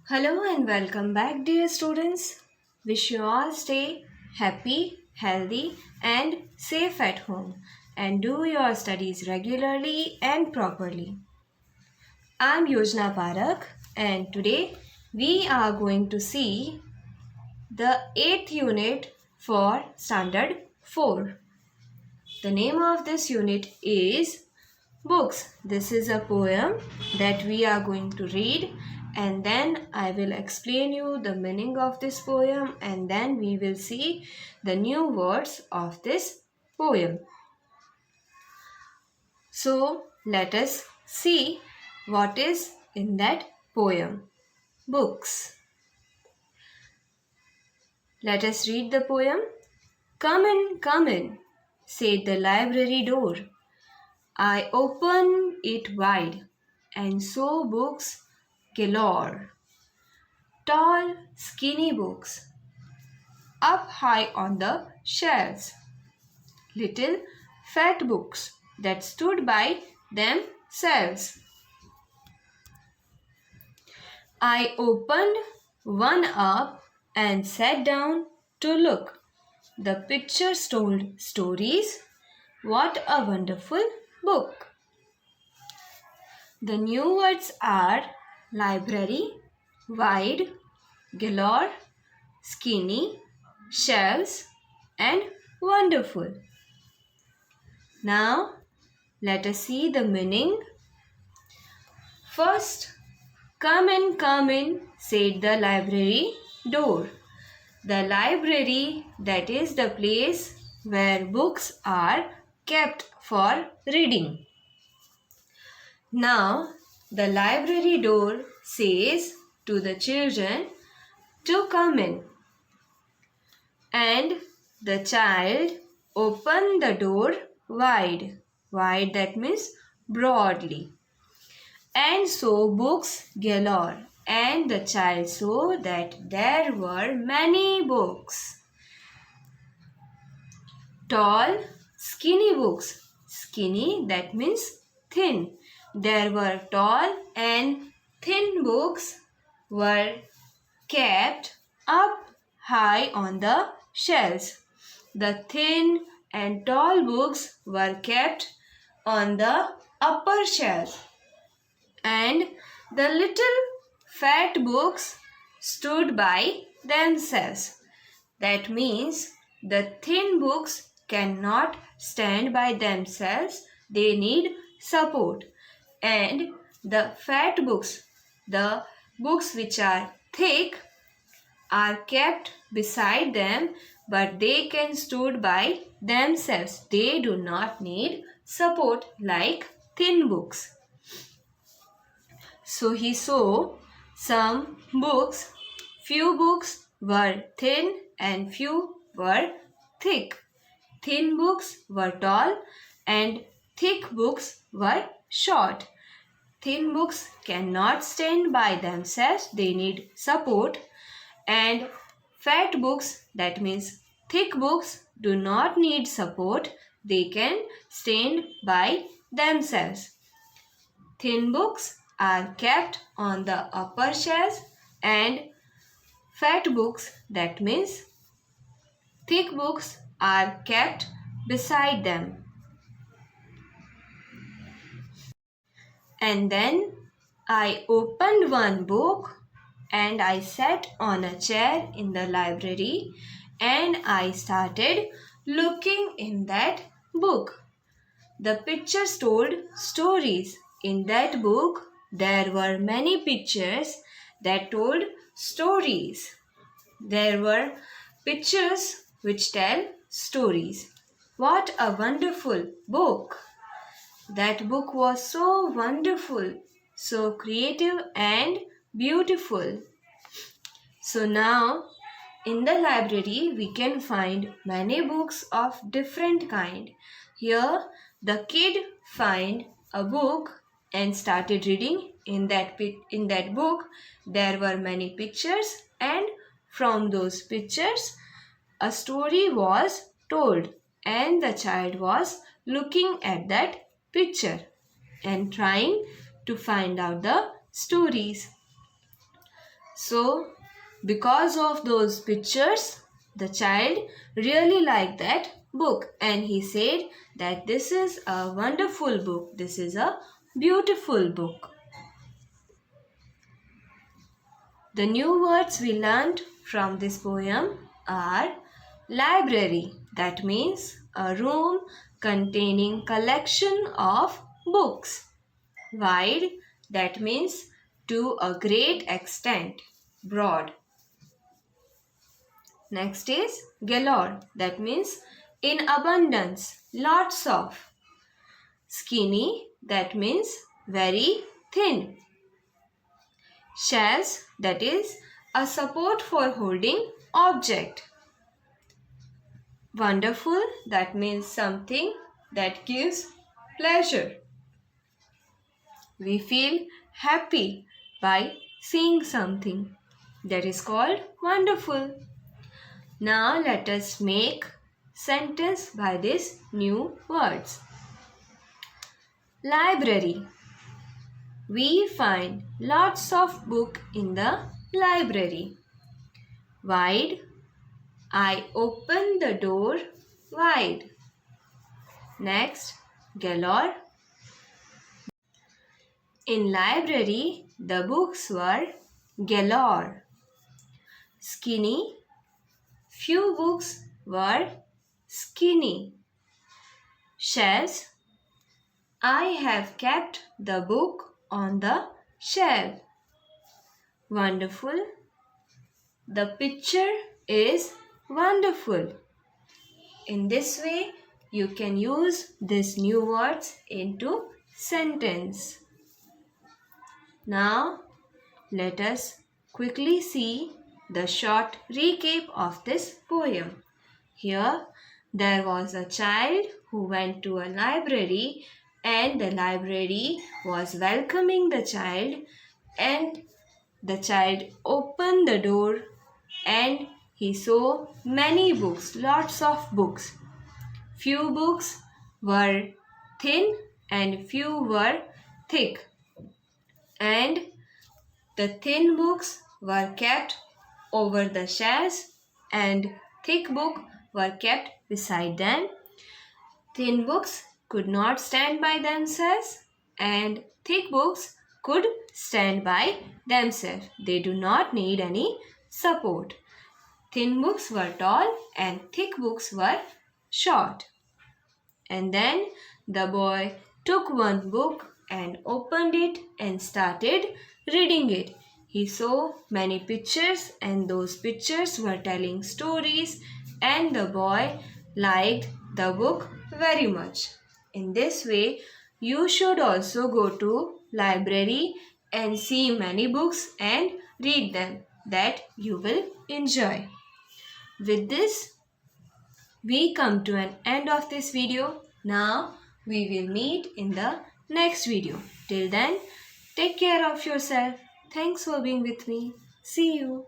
Hello and welcome back, dear students. Wish you all stay happy, healthy, and safe at home and do your studies regularly and properly. I'm Yojna Parak, and today we are going to see the 8th unit for Standard 4. The name of this unit is Books. This is a poem that we are going to read, and then I will explain you the meaning of this poem, and then we will see the new words of this poem. So let us see what is in that poem. Books. Let us read the poem. Come in, said the library door. I opened it wide and saw books galore. Tall, skinny books up high on the shelves. Little, fat books that stood by themselves. I opened one up and sat down to look. The pictures told stories. What a wonderful book! The new words are library, wide, galore, skinny, shells, and wonderful. Now, let us see the meaning. First, come in, said the library door. The library, that is the place where books are kept for reading. Now, the library door says to the children to come in. And the child opened the door wide. Wide, that means broadly. And saw books galore. And the child saw that there were many books. Tall, skinny books. Skinny, that means thin. There were tall and thin books were kept up high on the shelves. The thin and tall books were kept on the upper shelf, and the little fat books stood by themselves. That means the thin books cannot stand by themselves, they need support. And the fat books, the books which are thick, are kept beside them, but they can stood by themselves. They do not need support like thin books. So he saw some books. Few books were thin and few were thick. Thin books were tall and thick books were short. Thin books cannot stand by themselves, they need support. And fat books, that means thick books, do not need support, they can stand by themselves. Thin books are kept on the upper shelves, and fat books, that means thick books, are kept beside them. And then I opened one book and I sat on a chair in the library and I started looking in that book. The pictures told stories. In that book, there were many pictures that told stories. There were pictures which tell stories. What a wonderful book! That book was so wonderful, so creative and beautiful. So now in the library we can find many books of different kind. Here the kid find a book and started reading. In that book there were many pictures, and from those pictures a story was told, and the child was looking at that picture and trying to find out the stories. So, because of those pictures, the child really liked that book and he said that this is a wonderful book. This is a beautiful book. The new words we learned from this poem are library, that means a room containing collection of books. Wide, that means to a great extent, broad. Next is galore, that means in abundance, lots of. Skinny, that means very thin. Shelves, that is a support for holding object. Wonderful, that means something that gives pleasure. We feel happy by seeing something that is called wonderful. Now let us make sentence by these new words. Library. We find lots of book in the library. Wide. I open the door wide. Next, galore. In library, the books were galore. Skinny. Few books were skinny. Shelves. I have kept the book on the shelf. Wonderful. The picture is wonderful. In this way, you can use these new words into sentence. Now, let us quickly see the short recap of this poem. Here, there was a child who went to a library and the library was welcoming the child and the child opened the door and he saw many books, lots of books. Few books were thin and few were thick. And the thin books were kept over the shelves and thick books were kept beside them. Thin books could not stand by themselves and thick books could stand by themselves. They do not need any support. Thin books were tall and thick books were short. And then the boy took one book and opened it and started reading it. He saw many pictures and those pictures were telling stories and the boy liked the book very much. In this way, you should also go to library and see many books and read them that you will enjoy. With this, we come to an end of this video. Now, we will meet in the next video. Till then, take care of yourself. Thanks for being with me. See you.